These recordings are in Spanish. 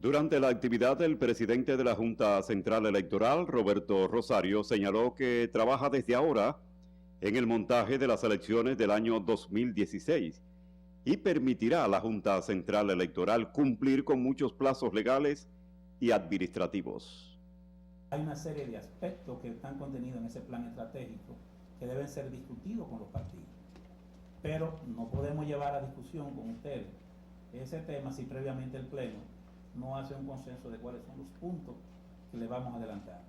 Durante la actividad, el presidente de la Junta Central Electoral, Roberto Rosario, señaló que trabaja desde ahora en el montaje de las elecciones del año 2016 y permitirá a la Junta Central Electoral cumplir con muchos plazos legales y administrativos. Hay una serie de aspectos que están contenidos en ese plan estratégico que deben ser discutidos con los partidos, pero no podemos llevar a discusión con ustedes ese tema si previamente el Pleno no hace un consenso de cuáles son los puntos que le vamos a adelantar.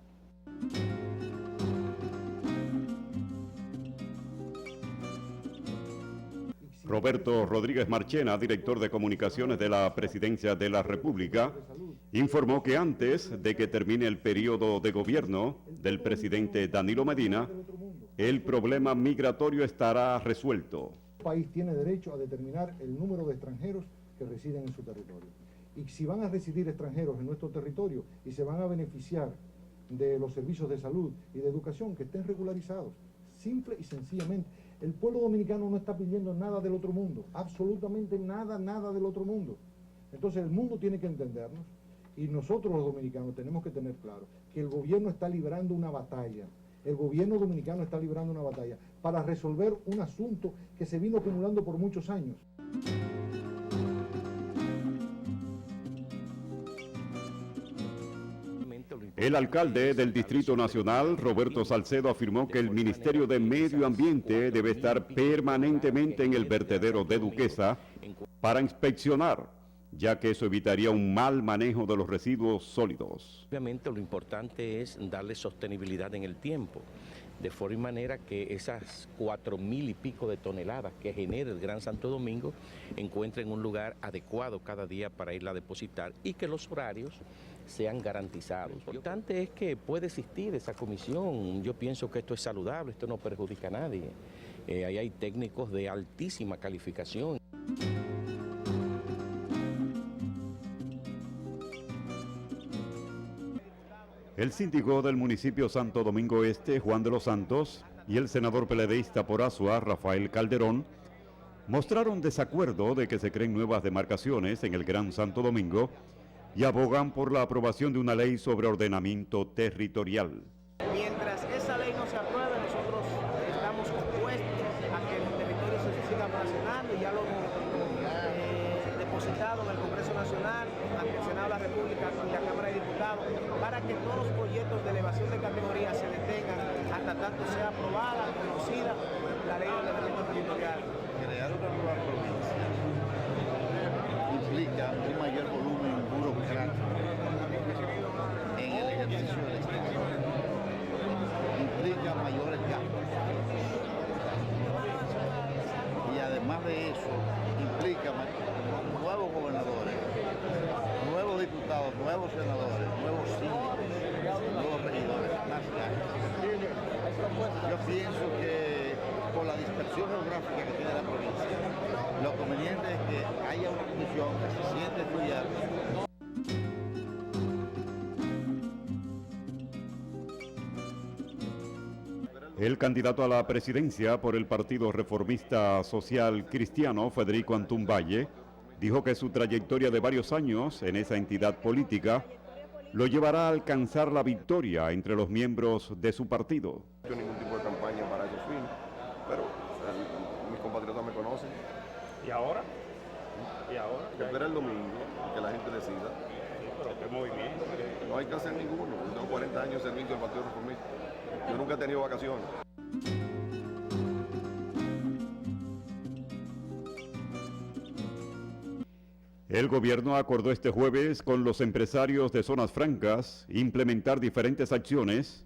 Roberto Rodríguez Marchena, director de comunicaciones de la Presidencia de la República, informó que antes de que termine el periodo de gobierno del presidente Danilo Medina, el problema migratorio estará resuelto. El país tiene derecho a determinar el número de extranjeros que residen en su territorio. Y si van a residir extranjeros en nuestro territorio y se van a beneficiar de los servicios de salud y de educación, que estén regularizados. Simple y sencillamente. El pueblo dominicano no está pidiendo nada del otro mundo, absolutamente nada del otro mundo. Entonces el mundo tiene que entendernos y nosotros los dominicanos tenemos que tener claro que el gobierno está librando una batalla. El gobierno dominicano está librando una batalla para resolver un asunto que se vino acumulando por muchos años. El alcalde del Distrito Nacional, Roberto Salcedo, afirmó que el Ministerio de Medio Ambiente debe estar permanentemente en el vertedero de Duquesa para inspeccionar, ya que eso evitaría un mal manejo de los residuos sólidos. Obviamente lo importante es darle sostenibilidad en el tiempo, de forma y manera que esas 4.000 y pico de toneladas que genera el Gran Santo Domingo encuentren un lugar adecuado cada día para irla a depositar y que los horarios sean garantizados. Lo importante es que puede existir esa comisión. Yo pienso que esto es saludable, esto no perjudica a nadie. Ahí hay técnicos de altísima calificación. El síndico del municipio Santo Domingo Este, Juan de los Santos, y el senador peledeísta por Azua, Rafael Calderón, mostraron desacuerdo de que se creen nuevas demarcaciones en el Gran Santo Domingo y abogan por la aprobación de una ley sobre ordenamiento territorial. Mientras esa ley no se apruebe, nosotros estamos opuestos a que el territorio se siga fraccionando y ya lo hemos depositado en el Congreso Nacional, ante el Senado de la República y la Cámara de Diputados, para que todos los proyectos de elevación de categoría se detengan hasta tanto sea aprobada, conocida la ley de ordenamiento territorial. Crear una nueva provincia implica un mayor volumen burocrático en el ejercicio del Estado, implica mayores gastos y además de eso implica nuevos gobernadores, nuevos diputados, nuevos senadores, nuevos síndicos, nuevos regidores, más gastos. Yo pienso que por la dispersión geográfica que tiene la provincia, lo conveniente es que haya una comisión que se siente a estudiar. El candidato a la presidencia por el Partido Reformista Social Cristiano, Federico Antún Valle, dijo que su trayectoria de varios años en esa entidad política lo llevará a alcanzar la victoria entre los miembros de su partido. No he hecho ningún tipo de campaña para esos fines, pero mis compatriotas me conocen. ¿Y ahora? ¿Y ahora? Que espera el domingo y que la gente decida. Sí, pero qué movimiento. No hay que hacer ninguno. Yo tengo 40 años de servicio al Partido Reformista. Yo nunca he tenido vacaciones. El gobierno acordó este jueves con los empresarios de zonas francas implementar diferentes acciones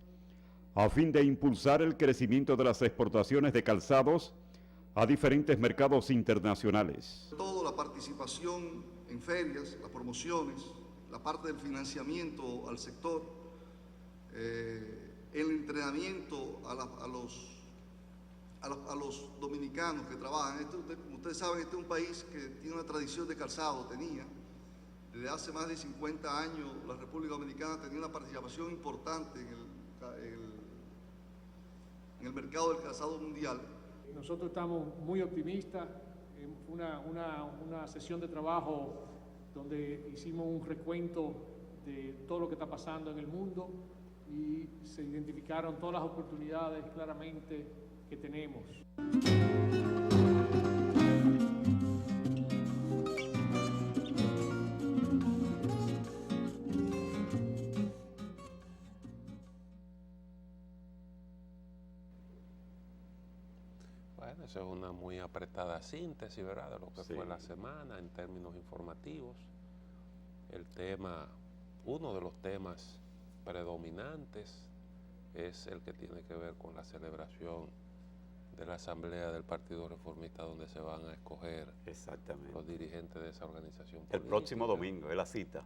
a fin de impulsar el crecimiento de las exportaciones de calzados a diferentes mercados internacionales. Todo la participación en ferias, las promociones, la parte del financiamiento al sector, el entrenamiento a los dominicanos que trabajan. Ustedes saben que este es un país que tiene una tradición de calzado, desde hace más de 50 años la República Dominicana tenía una participación importante en el mercado del calzado mundial. Nosotros estamos muy optimistas, una sesión de trabajo donde hicimos un recuento de todo lo que está pasando en el mundo y se identificaron todas las oportunidades claramente que tenemos. Bueno, eso es una muy apretada síntesis, ¿verdad?, de lo que Sí. fue la semana en términos informativos. El tema, uno de los temas predominantes es el que tiene que ver con la celebración de la Asamblea del Partido Reformista, donde se van a escoger Exactamente. los dirigentes de esa organización El política. próximo domingo es la cita.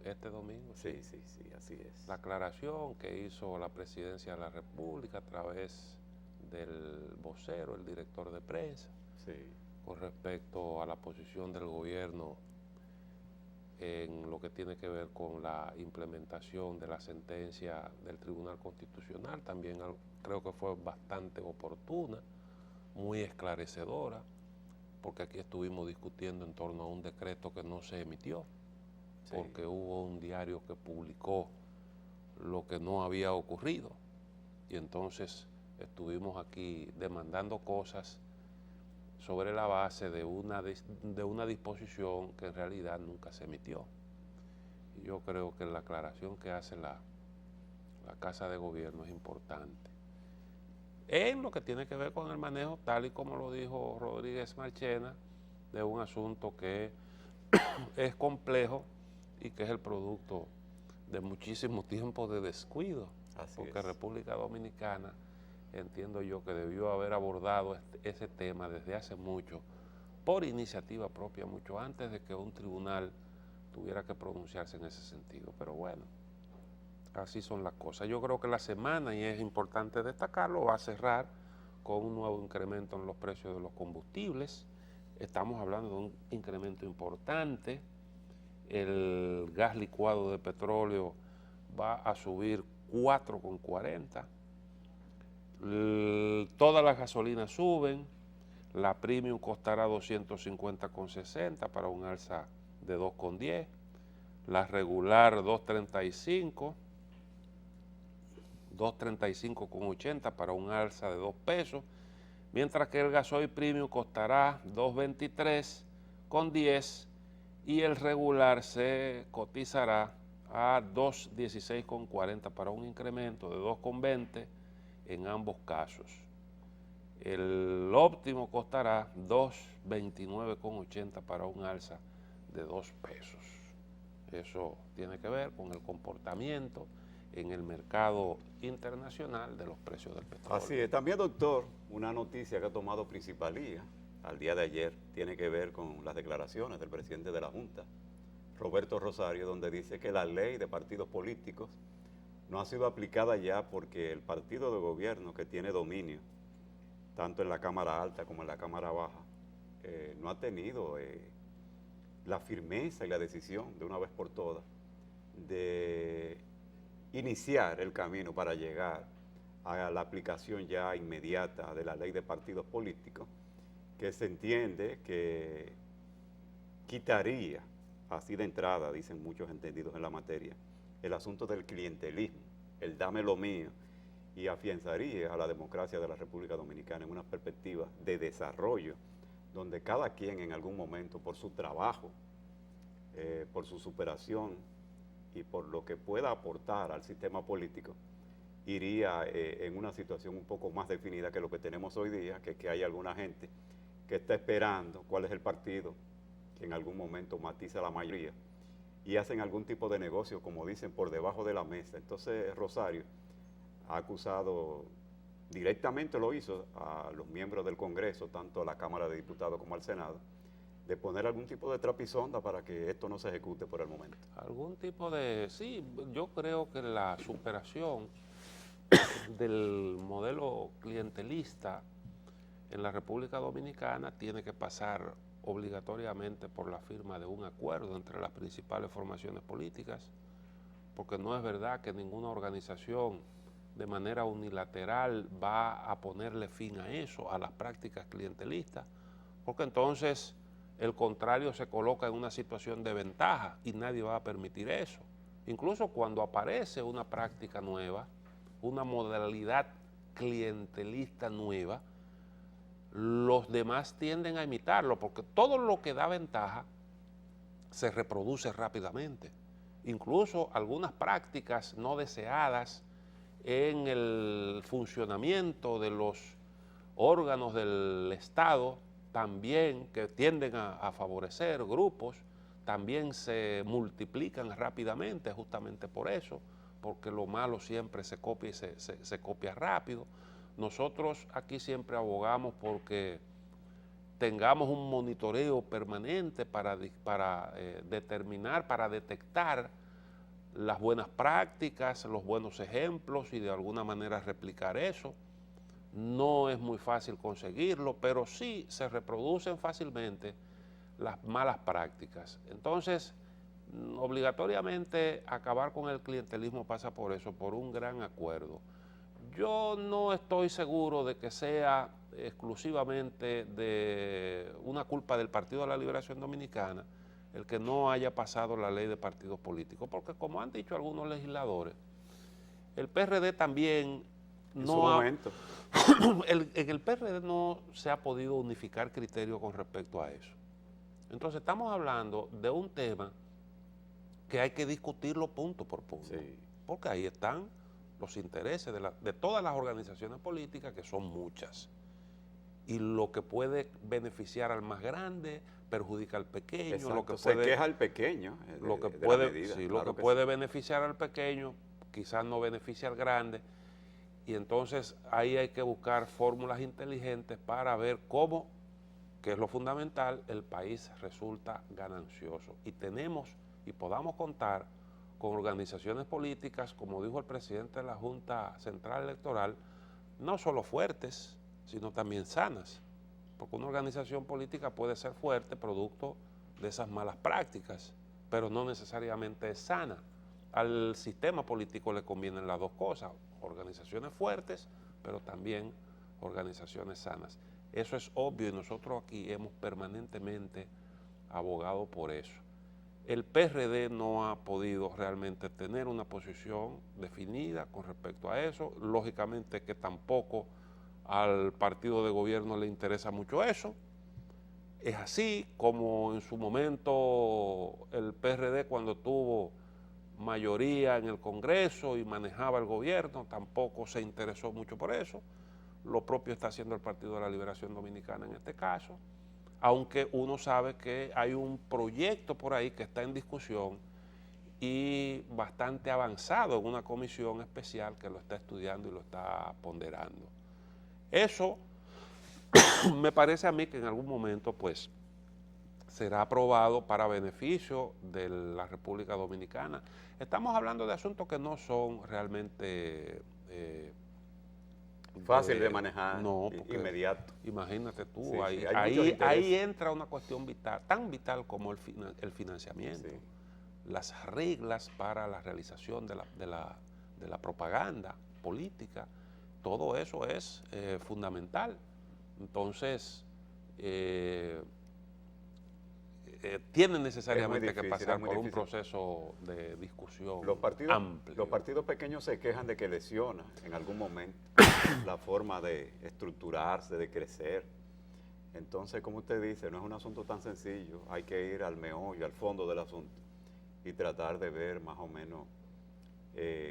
Este domingo. Sí, sí, sí, así es. La aclaración que hizo la Presidencia de la República a través del vocero, el director de prensa, Sí. con respecto a la posición del gobierno en lo que tiene que ver con la implementación de la sentencia del Tribunal Constitucional, también creo que fue bastante oportuna, muy esclarecedora, porque aquí estuvimos discutiendo en torno a un decreto que no se emitió, Sí. porque hubo un diario que publicó lo que no había ocurrido, y entonces estuvimos aquí demandando cosas sobre la base de una disposición que en realidad nunca se emitió. Y yo creo que la aclaración que hace la Casa de Gobierno es importante. En lo que tiene que ver con el manejo, tal y como lo dijo Rodríguez Marchena, de un asunto que es complejo y que es el producto de muchísimo tiempo de descuido, Así porque es. República Dominicana, entiendo yo que debió haber abordado ese tema desde hace mucho, por iniciativa propia, mucho antes de que un tribunal tuviera que pronunciarse en ese sentido. Pero bueno, así son las cosas. Yo creo que la semana, y es importante destacarlo, va a cerrar con un nuevo incremento en los precios de los combustibles. Estamos hablando de un incremento importante. El gas licuado de petróleo va a subir 4,40. Todas las gasolinas suben. La premium costará 250,60 para un alza de 2,10. La regular 2.35, 2.35,80 para un alza de 2 pesos, mientras que el gasoil premium costará 2.23,10 y el regular se cotizará a 2.16,40 para un incremento de 2,20 en ambos casos. El óptimo costará 2.29,80 para un alza de 2 pesos. Eso tiene que ver con el comportamiento en el mercado internacional de los precios del petróleo. Así es. También, doctor, una noticia que ha tomado principalía al día de ayer tiene que ver con las declaraciones del presidente de la Junta, Roberto Rosario, donde dice que la ley de partidos políticos no ha sido aplicada ya porque el partido de gobierno que tiene dominio, tanto en la Cámara Alta como en la Cámara Baja, no ha tenido la firmeza y la decisión de una vez por todas de iniciar el camino para llegar a la aplicación ya inmediata de la ley de partidos políticos, que se entiende que quitaría, así de entrada, dicen muchos entendidos en la materia, el asunto del clientelismo, el dame lo mío, y afianzaría a la democracia de la República Dominicana en una perspectiva de desarrollo, donde cada quien en algún momento, por su trabajo, por su superación y por lo que pueda aportar al sistema político, iría en una situación un poco más definida que lo que tenemos hoy día, que hay alguna gente que está esperando cuál es el partido que en algún momento matiza a la mayoría y hacen algún tipo de negocio, como dicen, por debajo de la mesa. Entonces Rosario ha acusado, directamente lo hizo, a los miembros del Congreso, tanto a la Cámara de Diputados como al Senado, de poner algún tipo de trapisonda para que esto no se ejecute por el momento. Algún tipo de... Sí, yo creo que la superación del modelo clientelista en la República Dominicana tiene que pasar obligatoriamente por la firma de un acuerdo entre las principales formaciones políticas, porque no es verdad que ninguna organización de manera unilateral va a ponerle fin a eso, a las prácticas clientelistas, porque entonces el contrario se coloca en una situación de ventaja y nadie va a permitir eso. Incluso cuando aparece una práctica nueva, una modalidad clientelista nueva, los demás tienden a imitarlo, porque todo lo que da ventaja se reproduce rápidamente. Incluso algunas prácticas no deseadas en el funcionamiento de los órganos del Estado, también que tienden a favorecer grupos, también se multiplican rápidamente justamente por eso, porque lo malo siempre se copia y se copia rápido. Nosotros aquí siempre abogamos porque tengamos un monitoreo permanente para determinar, para detectar las buenas prácticas, los buenos ejemplos y de alguna manera replicar eso. No es muy fácil conseguirlo, pero sí se reproducen fácilmente las malas prácticas. Entonces, obligatoriamente acabar con el clientelismo pasa por eso, por un gran acuerdo. Yo no estoy seguro de que sea exclusivamente de una culpa del Partido de la Liberación Dominicana el que no haya pasado la ley de partidos políticos, porque como han dicho algunos legisladores, el PRD también en el PRD no se ha podido unificar criterio con respecto a eso. Entonces estamos hablando de un tema que hay que discutirlo punto por punto, sí, porque ahí están los intereses de todas las organizaciones políticas, que son muchas, y lo que puede beneficiar al más grande perjudica al pequeño. Exacto, lo que se puede, queja al pequeño lo que de puede, la medida, sí, claro lo que que puede sí beneficiar al pequeño quizás no beneficia al grande, y entonces ahí hay que buscar fórmulas inteligentes para ver cómo, que es lo fundamental, el país resulta ganancioso y podamos contar con organizaciones políticas, como dijo el presidente de la Junta Central Electoral, no solo fuertes, sino también sanas, porque una organización política puede ser fuerte producto de esas malas prácticas, pero no necesariamente es sana. Al sistema político le convienen las dos cosas, organizaciones fuertes, pero también organizaciones sanas. Eso es obvio y nosotros aquí hemos permanentemente abogado por eso. El PRD no ha podido realmente tener una posición definida con respecto a eso. Lógicamente que tampoco al partido de gobierno le interesa mucho eso. Es así como en su momento el PRD, cuando tuvo mayoría en el Congreso y manejaba el gobierno, tampoco se interesó mucho por eso. Lo propio está haciendo el Partido de la Liberación Dominicana en este caso, aunque uno sabe que hay un proyecto por ahí que está en discusión y bastante avanzado en una comisión especial que lo está estudiando y lo está ponderando. Eso me parece a mí que en algún momento pues será aprobado para beneficio de la República Dominicana. Estamos hablando de asuntos que no son realmente fácil de manejar, no, inmediato. Imagínate tú, Sí, ahí, sí, ahí entra una cuestión vital, tan vital como el financiamiento, sí, las reglas para la realización de la propaganda política, todo eso es fundamental. Entonces, tienen necesariamente que pasar por un proceso de discusión amplio. Los partidos pequeños se quejan de que lesiona en algún momento la forma de estructurarse, de crecer. Entonces, como usted dice, no es un asunto tan sencillo, hay que ir al meollo, al fondo del asunto y tratar de ver más o menos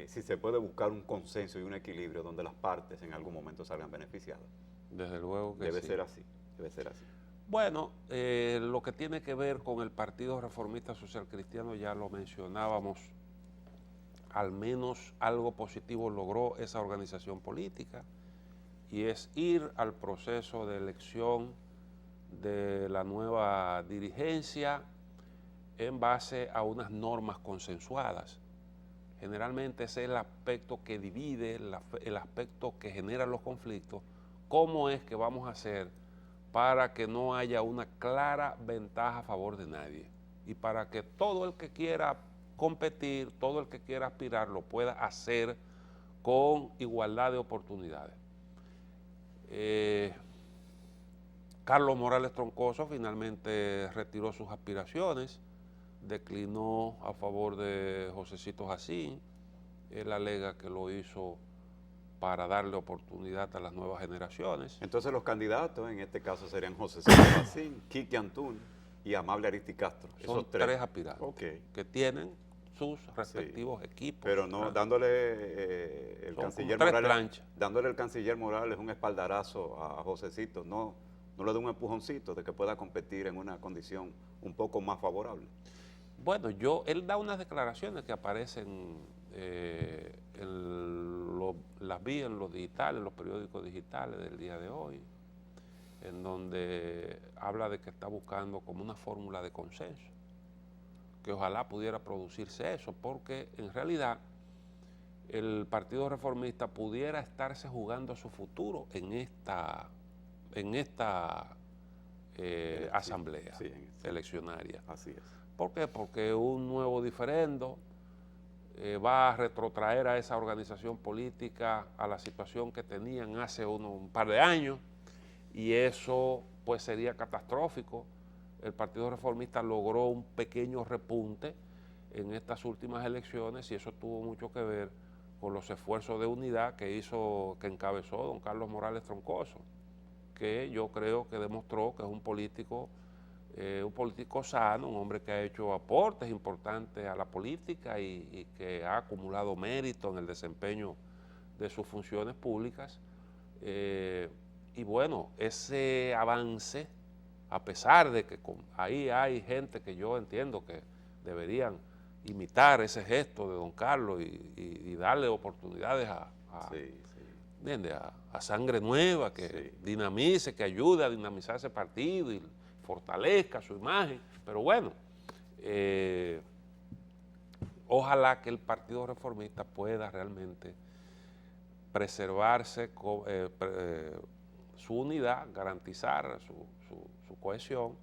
si se puede buscar un consenso y un equilibrio donde las partes en algún momento salgan beneficiadas. Desde luego que debe sí. ser así, debe ser así. Bueno, lo que tiene que ver con el Partido Reformista Social Cristiano ya lo mencionábamos, al menos algo positivo logró esa organización política y es ir al proceso de elección de la nueva dirigencia en base a unas normas consensuadas. Generalmente ese es el aspecto que divide, el aspecto que genera los conflictos. ¿Cómo es que vamos a hacer para que no haya una clara ventaja a favor de nadie? Y para que todo el que quiera competir, todo el que quiera aspirar, lo pueda hacer con igualdad de oportunidades. Carlos Morales Troncoso finalmente retiró sus aspiraciones, declinó a favor de Josecito Jacín. Él alega que lo hizo para darle oportunidad a las nuevas generaciones. Entonces los candidatos en este caso serían Josecito Jacín, Quique Antún y Amable Aristi Castro. Son Esos tres aspirantes que tienen sus respectivos equipos. Pero no dándole el canciller Morales, dándole el canciller Morales un espaldarazo a Josecito, no le da un empujoncito de que pueda competir en una condición un poco más favorable. Bueno, él da unas declaraciones que aparecen las vi en los digitales, en los periódicos digitales del día de hoy, en donde habla de que está buscando como una fórmula de consenso, que ojalá pudiera producirse eso, porque en realidad el Partido Reformista pudiera estarse jugando su futuro en esta asamblea eleccionaria. Así es. ¿Por qué? Porque un nuevo diferendo va a retrotraer a esa organización política a la situación que tenían hace un par de años, y eso pues sería catastrófico. El Partido Reformista logró un pequeño repunte en estas últimas elecciones y eso tuvo mucho que ver con los esfuerzos de unidad que encabezó don Carlos Morales Troncoso, que yo creo que demostró que es un político sano, un hombre que ha hecho aportes importantes a la política y que ha acumulado mérito en el desempeño de sus funciones públicas. Y bueno, ese avance, a pesar de que ahí hay gente que yo entiendo que deberían imitar ese gesto de don Carlos y darle oportunidades a sangre nueva, que dinamice, que ayude a dinamizar ese partido y fortalezca su imagen. Pero bueno, ojalá que el Partido Reformista pueda realmente preservarse su unidad, garantizar su cohesión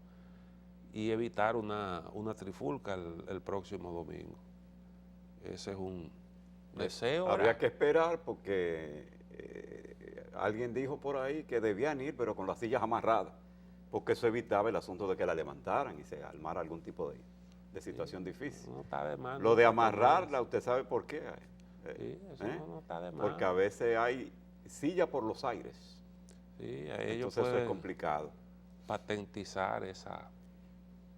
y evitar una trifulca el próximo domingo. Ese es un deseo. Habría que esperar porque alguien dijo por ahí que debían ir, pero con las sillas amarradas, porque eso evitaba el asunto de que la levantaran y se armara algún tipo de situación difícil. No está de más. Lo de amarrarla, usted sabe por qué. Eso no está de más. Porque a veces hay silla por los aires. Sí, a ellos entonces eso es complicado. Patentizar esa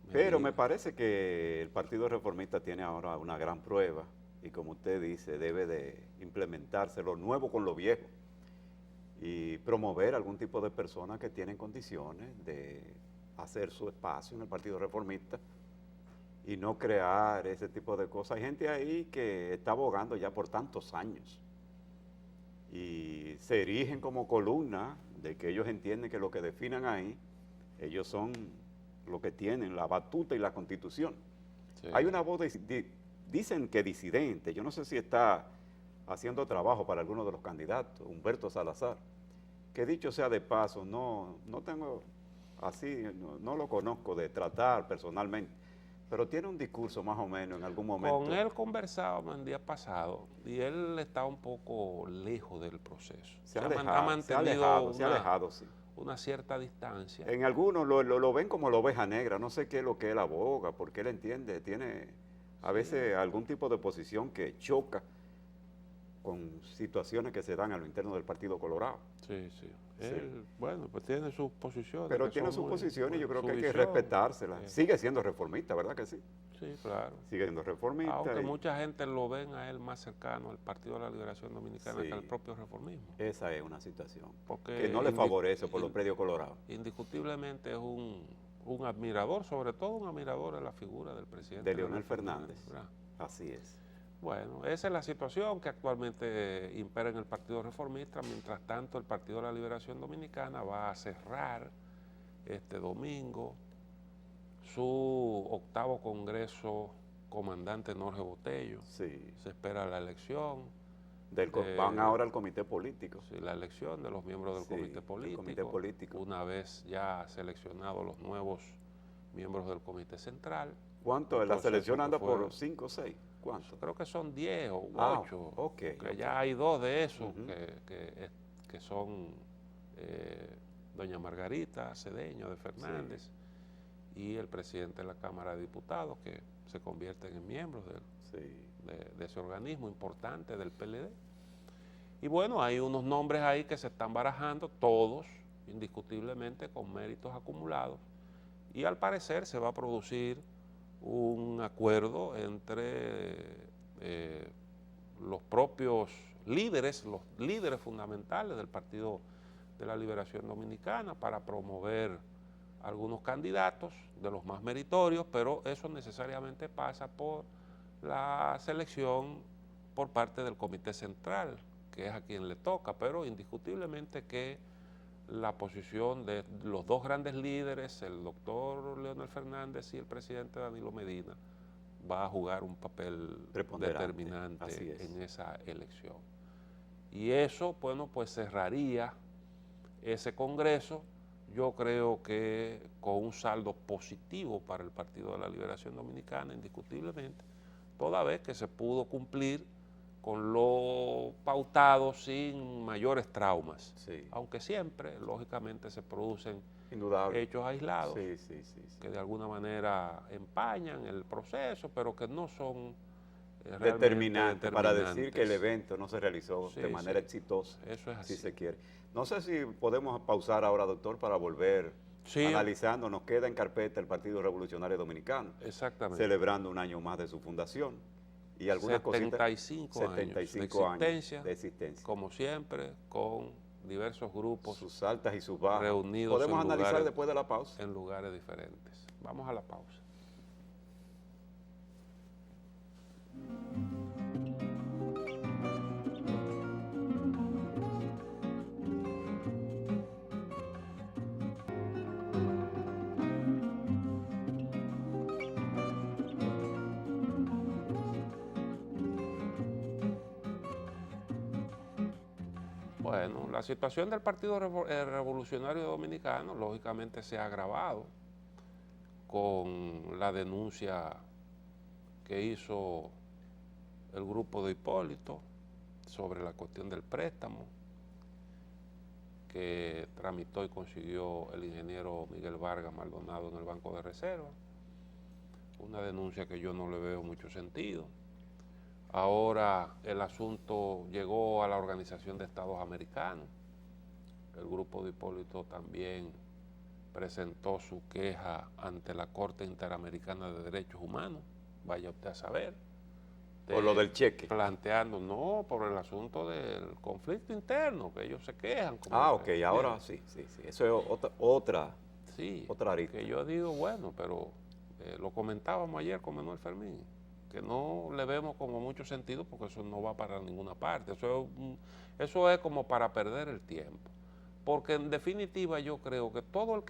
medida. Pero me parece que el Partido Reformista tiene ahora una gran prueba y como usted dice, debe de implementarse lo nuevo con lo viejo y promover algún tipo de personas que tienen condiciones de hacer su espacio en el Partido Reformista y no crear ese tipo de cosas. Hay gente ahí que está abogando ya por tantos años y se erigen como columna de que ellos entienden que lo que definan ahí, ellos son lo que tienen, la batuta y la Constitución. Sí. Hay una voz, dicen que disidente, yo no sé si está haciendo trabajo para alguno de los candidatos, Humberto Salazar, que dicho sea de paso, no tengo así, no lo conozco de tratar personalmente, pero tiene un discurso más o menos en algún momento. Con él conversaba el día pasado y él está un poco lejos del proceso. Se ha alejado, sí. Una cierta distancia. En algunos lo ven como la oveja negra, no sé qué es lo que él aboga, porque él entiende, tiene a veces algún tipo de posición que choca con situaciones que se dan a lo interno del Partido Colorado. Sí. Él, bueno, pues tiene sus posiciones. Pero tiene sus posiciones y yo creo que hay que respetárselas. Sigue siendo reformista, ¿verdad que sí? Sí, claro. Sigue siendo reformista. Aunque mucha gente lo ven a él más cercano al Partido de la Liberación Dominicana que al propio reformismo. Esa es una situación porque que no le favorece por los predios colorados. Indiscutiblemente es un admirador, sobre todo un admirador de la figura del presidente. De Leonel Fernández. Así es. Bueno, esa es la situación que actualmente impera en el Partido Reformista. Mientras tanto, el Partido de la Liberación Dominicana va a cerrar este domingo su 8º Congreso Comandante Jorge Botello. Sí. Se espera la elección. Van ahora al comité político. Sí, la elección de los miembros del comité político. Una vez ya seleccionados los nuevos miembros del comité central. ¿Cuánto? La selección anda por 5 o 6. ¿Cuánto? Creo que son 10 o 8. Que ya hay 2 de esos que son doña Margarita Cedeño de Fernández, y el presidente de la Cámara de Diputados, que se convierten en miembros de ese organismo importante del PLD. Y bueno, hay unos nombres ahí que se están barajando, todos indiscutiblemente con méritos acumulados, y al parecer se va a producir un acuerdo entre los propios líderes, los líderes fundamentales del Partido de la Liberación Dominicana, para promover algunos candidatos de los más meritorios, pero eso necesariamente pasa por la selección por parte del Comité Central, que es a quien le toca, pero indiscutiblemente que la posición de los dos grandes líderes, el doctor Leonel Fernández y el presidente Danilo Medina, va a jugar un papel determinante en esa elección. Y eso, bueno, pues cerraría ese Congreso, yo creo que con un saldo positivo para el Partido de la Liberación Dominicana, indiscutiblemente, toda vez que se pudo cumplir con lo pautado sin mayores traumas, aunque siempre, lógicamente, se producen hechos aislados que de alguna manera empañan el proceso, pero que no son determinantes para decir que el evento no se realizó de manera exitosa. Eso es así. Si se quiere. No sé si podemos pausar ahora, doctor, para volver analizando. Nos queda en carpeta el Partido Revolucionario Dominicano. Exactamente. Celebrando un año más de su fundación. Y algunas 75 años de existencia. Como siempre, con diversos grupos. Sus altas y sus bajas. Reunidos. Podemos analizar después de la pausa. En lugares diferentes. Vamos a la pausa. Bueno, la situación del Partido Revolucionario Dominicano lógicamente se ha agravado con la denuncia que hizo el grupo de Hipólito sobre la cuestión del préstamo que tramitó y consiguió el ingeniero Miguel Vargas Maldonado en el Banco de Reserva. Una denuncia que yo no le veo mucho sentido. Ahora el asunto llegó a la Organización de Estados Americanos. El grupo de Hipólito también presentó su queja ante la Corte Interamericana de Derechos Humanos. Vaya usted a saber. Por lo del cheque. Planteando, no, por el asunto del conflicto interno, que ellos se quejan. Ok, ahora sí. Eso es otra arista. Que yo digo, bueno, pero lo comentábamos ayer con Manuel Fermín, que no le vemos como mucho sentido porque eso no va para ninguna parte. Eso es como para perder el tiempo. Porque en definitiva yo creo que todo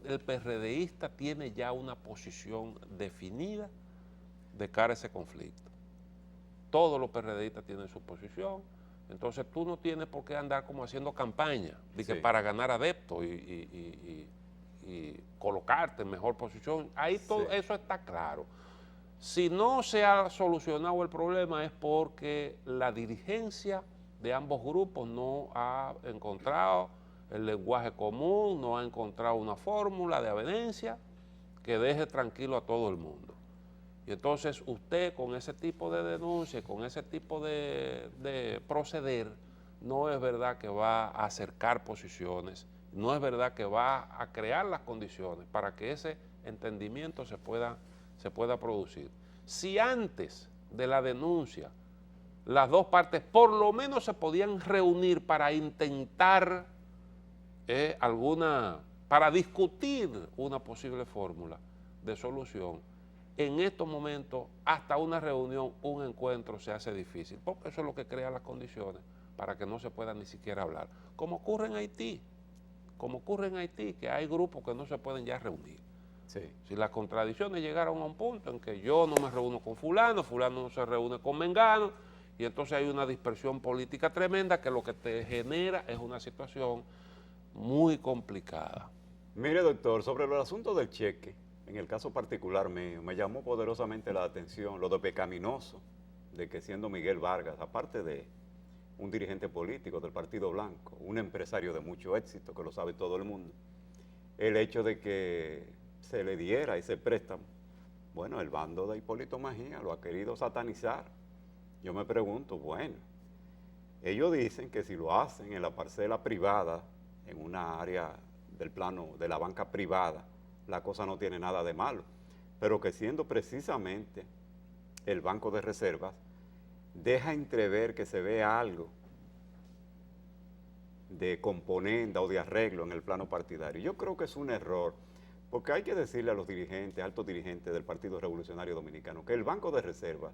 el PRDista tiene ya una posición definida de cara a ese conflicto. Todos los PRDistas tienen su posición, entonces tú no tienes por qué andar como haciendo campaña para ganar adeptos y colocarte en mejor posición. Ahí todo eso está claro. Si no se ha solucionado el problema es porque la dirigencia de ambos grupos no ha encontrado el lenguaje común, no ha encontrado una fórmula de avenencia que deje tranquilo a todo el mundo. Y entonces usted con ese tipo de denuncia, con ese tipo de proceder, no es verdad que va a acercar posiciones, no es verdad que va a crear las condiciones para que ese entendimiento se pueda producir. Si antes de la denuncia las dos partes por lo menos se podían reunir para intentar para discutir una posible fórmula de solución, en estos momentos hasta una reunión, un encuentro se hace difícil, porque eso es lo que crea las condiciones para que no se pueda ni siquiera hablar, como ocurre en Haití, que hay grupos que no se pueden ya reunir. Si las contradicciones llegaron a un punto en que yo no me reúno con fulano, fulano no se reúne con mengano, y entonces hay una dispersión política tremenda que lo que te genera es una situación muy complicada. Mire, doctor, sobre el asunto del cheque, en el caso particular mío, me llamó poderosamente la atención lo de pecaminoso de que siendo Miguel Vargas, aparte de un dirigente político del Partido Blanco, un empresario de mucho éxito, que lo sabe todo el mundo, el hecho de que se le diera ese préstamo. Bueno, el bando de Hipólito Mejía lo ha querido satanizar. Yo me pregunto, bueno, ellos dicen que si lo hacen en la parcela privada, en una área del plano de la banca privada, la cosa no tiene nada de malo, pero que siendo precisamente el Banco de Reservas, deja entrever que se ve algo de componenda o de arreglo en el plano partidario. Yo creo que es un error, porque hay que decirle a los dirigentes, altos dirigentes del Partido Revolucionario Dominicano, que el Banco de Reservas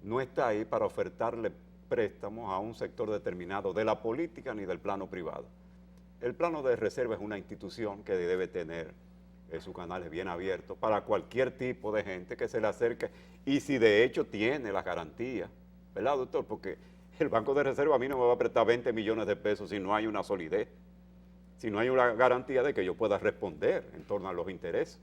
no está ahí para ofertarle préstamos a un sector determinado de la política ni del plano privado. El plano de reserva es una institución que debe tener sus canales bien abiertos para cualquier tipo de gente que se le acerque, y si de hecho tiene las garantías, ¿verdad, doctor? Porque el Banco de Reserva a mí no me va a prestar 20 millones de pesos si no hay una solidez, si no hay una garantía de que yo pueda responder en torno a los intereses.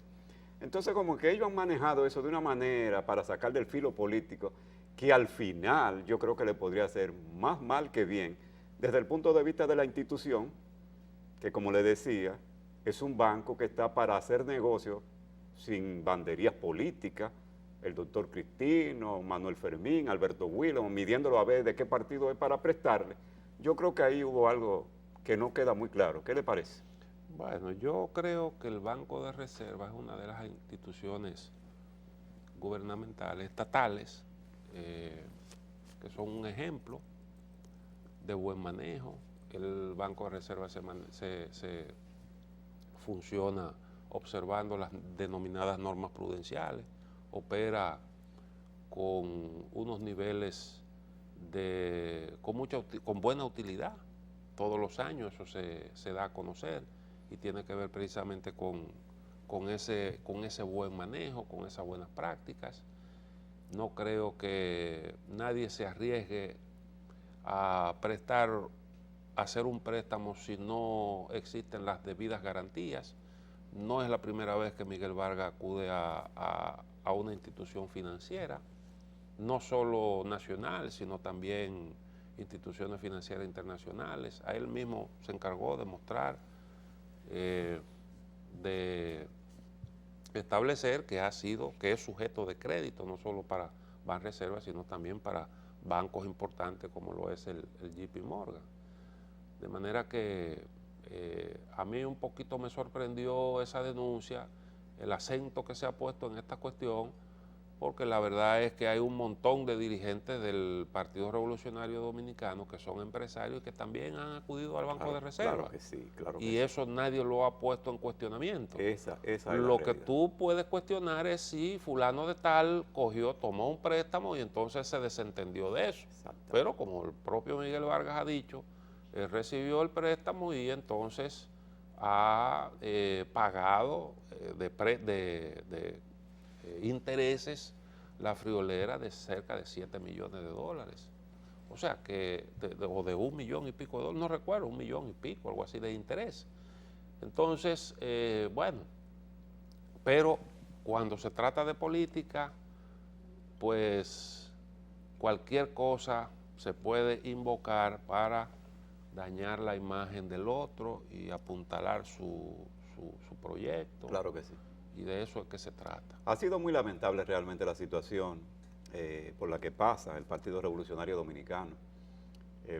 Entonces, como que ellos han manejado eso de una manera para sacar del filo político, que al final yo creo que le podría hacer más mal que bien, desde el punto de vista de la institución, que como le decía, es un banco que está para hacer negocios sin banderías políticas. El doctor Cristino, Manuel Fermín, Alberto Wilson, midiéndolo a ver de qué partido es para prestarle. Yo creo que ahí hubo algo que no queda muy claro. ¿Qué le parece? Bueno, yo creo que el Banco de Reserva es una de las instituciones gubernamentales, estatales, que son un ejemplo de buen manejo. El Banco de Reserva se funciona observando las denominadas normas prudenciales, opera con unos niveles con buena utilidad. Todos los años eso se da a conocer y tiene que ver precisamente con ese buen manejo, con esas buenas prácticas. No creo que nadie se arriesgue a hacer un préstamo si no existen las debidas garantías. No es la primera vez que Miguel Vargas acude a una institución financiera, no solo nacional, sino también instituciones financieras internacionales. A él mismo se encargó de mostrar, de establecer que es sujeto de crédito, no solo para Banreservas, sino también para bancos importantes como lo es el JP Morgan. De manera que a mí un poquito me sorprendió esa denuncia, el acento que se ha puesto en esta cuestión, porque la verdad es que hay un montón de dirigentes del Partido Revolucionario Dominicano que son empresarios y que también han acudido al Banco de Reserva. Claro que sí, claro que y sí. Eso nadie lo ha puesto en cuestionamiento. Esa es lo que tú puedes cuestionar es si fulano de tal tomó un préstamo y entonces se desentendió de eso. Pero como el propio Miguel Vargas ha dicho, él recibió el préstamo y entonces ha pagado de intereses la friolera de cerca de 7 millones de dólares. O sea, o de 1 millón y pico de dólares, no recuerdo, 1 millón y pico, algo así de interés. Entonces, bueno, pero cuando se trata de política, pues cualquier cosa se puede invocar para dañar la imagen del otro y apuntalar su proyecto. Claro que sí. Y de eso es que se trata. Ha sido muy lamentable realmente la situación por la que pasa el Partido Revolucionario Dominicano,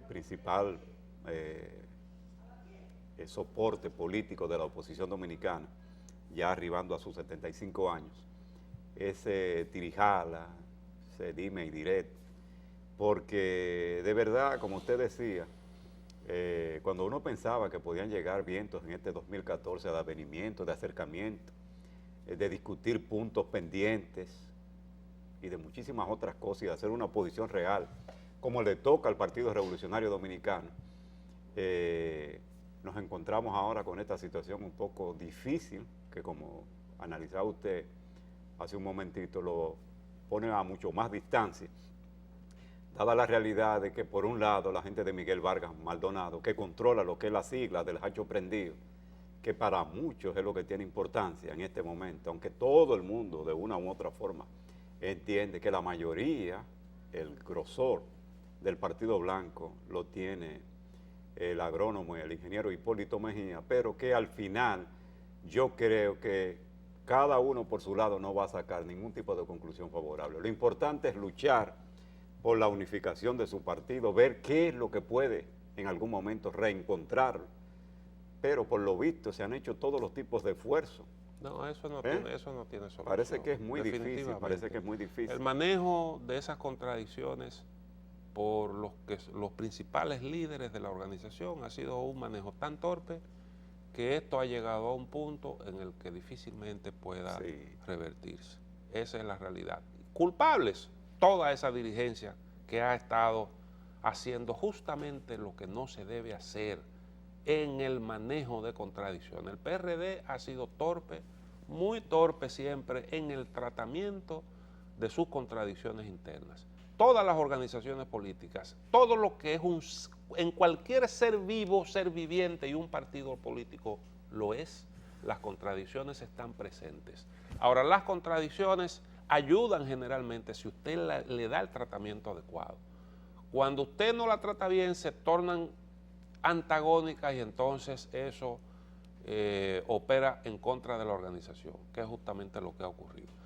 principal soporte político de la oposición dominicana, ya arribando a sus 75 años. Ese tirijala, ese dime y direte, porque de verdad, como usted decía, cuando uno pensaba que podían llegar vientos en este 2014 de avenimiento, de acercamiento, de discutir puntos pendientes y de muchísimas otras cosas y de hacer una oposición real, como le toca al Partido Revolucionario Dominicano, nos encontramos ahora con esta situación un poco difícil, que como analizaba usted hace un momentito, lo pone a mucho más distancia, dada la realidad de que por un lado la gente de Miguel Vargas Maldonado, que controla lo que es la sigla del hacho prendido, que para muchos es lo que tiene importancia en este momento, aunque todo el mundo de una u otra forma entiende que la mayoría, el grosor del Partido Blanco lo tiene el agrónomo y el ingeniero Hipólito Mejía, pero que al final yo creo que cada uno por su lado no va a sacar ningún tipo de conclusión favorable. Lo importante es luchar por la unificación de su partido, ver qué es lo que puede en algún momento reencontrarlo. Pero por lo visto se han hecho todos los tipos de esfuerzos. No, eso no tiene solución. Parece que es muy difícil, parece que es muy difícil. El manejo de esas contradicciones por los principales líderes de la organización ha sido un manejo tan torpe que esto ha llegado a un punto en el que difícilmente pueda revertirse. Esa es la realidad. Culpables, toda esa dirigencia que ha estado haciendo justamente lo que no se debe hacer en el manejo de contradicciones. El PRD ha sido torpe, muy torpe siempre en el tratamiento de sus contradicciones internas. Todas las organizaciones políticas, todo lo que es en cualquier ser vivo, ser viviente y un partido político lo es, las contradicciones están presentes. Ahora, las contradicciones ayudan generalmente si usted le da el tratamiento adecuado. Cuando usted no la trata bien, se tornan antagónicas y entonces eso opera en contra de la organización, que es justamente lo que ha ocurrido.